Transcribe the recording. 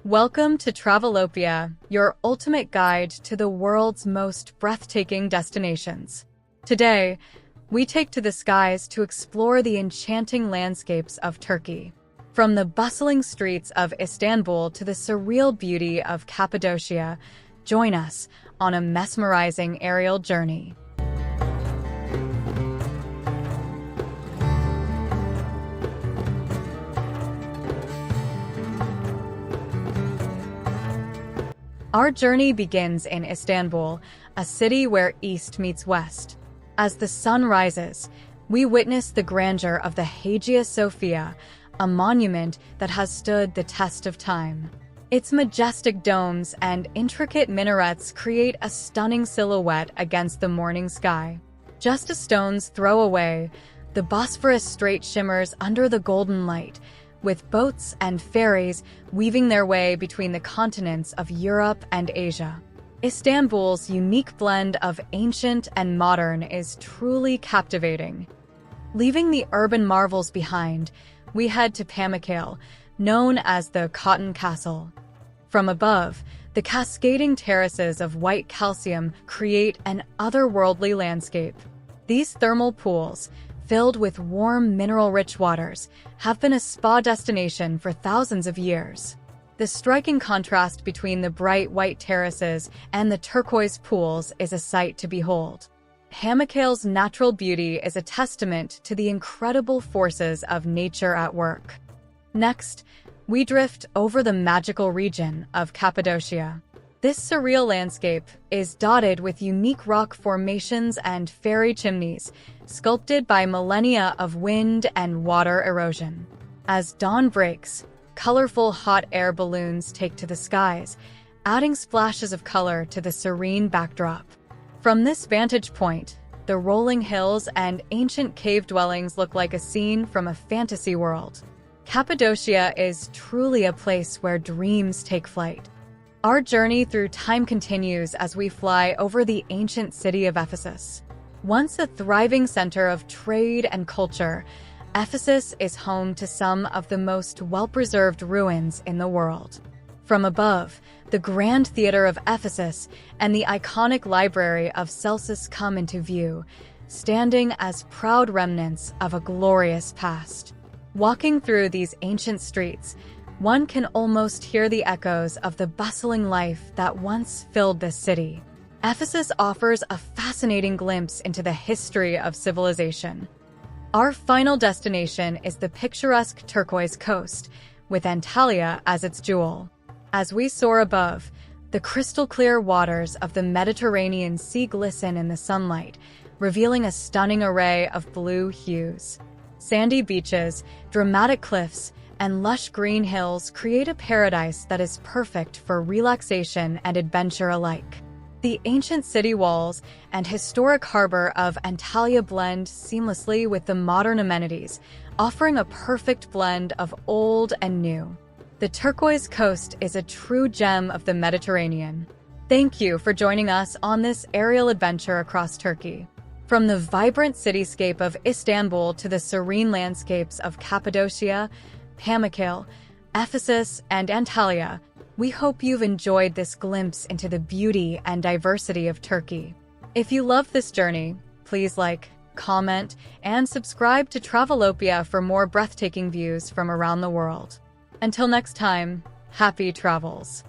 Welcome to Travelopia, your ultimate guide to the world's most breathtaking destinations. Today, we take to the skies to explore the enchanting landscapes of Turkey. From the bustling streets of Istanbul to the surreal beauty of Cappadocia, join us on a mesmerizing aerial journey. Our journey begins in Istanbul, a city where east meets west. As the sun rises, we witness the grandeur of the Hagia Sophia, a monument that has stood the test of time. Its majestic domes and intricate minarets create a stunning silhouette against the morning sky. Just a stone's throw away, the Bosphorus Strait shimmers under the golden light, with boats and ferries weaving their way between the continents of Europe and Asia. Istanbul's unique blend of ancient and modern is truly captivating. Leaving the urban marvels behind, we head to Pamukkale, known as the Cotton Castle. From above, the cascading terraces of white calcium create an otherworldly landscape. These thermal pools, filled with warm, mineral-rich waters, have been a spa destination for thousands of years. The striking contrast between the bright white terraces and the turquoise pools is a sight to behold. Pamukkale's natural beauty is a testament to the incredible forces of nature at work. Next, we drift over the magical region of Cappadocia. This surreal landscape is dotted with unique rock formations and fairy chimneys, sculpted by millennia of wind and water erosion. As dawn breaks, colorful hot air balloons take to the skies, adding splashes of color to the serene backdrop. From this vantage point, the rolling hills and ancient cave dwellings look like a scene from a fantasy world. Cappadocia is truly a place where dreams take flight. Our journey through time continues as we fly over the ancient city of Ephesus. Once a thriving center of trade and culture, Ephesus is home to some of the most well-preserved ruins in the world. From above, the Grand Theater of Ephesus and the iconic Library of Celsus come into view, standing as proud remnants of a glorious past. Walking through these ancient streets, one can almost hear the echoes of the bustling life that once filled this city. Ephesus offers a fascinating glimpse into the history of civilization. Our final destination is the picturesque Turquoise coast, with Antalya as its jewel. As we soar above, the crystal-clear waters of the Mediterranean Sea glisten in the sunlight, revealing a stunning array of blue hues. Sandy beaches, dramatic cliffs, and lush green hills create a paradise that is perfect for relaxation and adventure alike. The ancient city walls and historic harbor of Antalya blend seamlessly with the modern amenities, offering a perfect blend of old and new. The Turquoise coast is a true gem of the Mediterranean. Thank you for joining us on this aerial adventure across Turkey. From the vibrant cityscape of Istanbul to the serene landscapes of Cappadocia, Pamukkale, Ephesus, and Antalya, we hope you've enjoyed this glimpse into the beauty and diversity of Turkey. If you love this journey, please like, comment, and subscribe to Travelopia for more breathtaking views from around the world. Until next time, happy travels!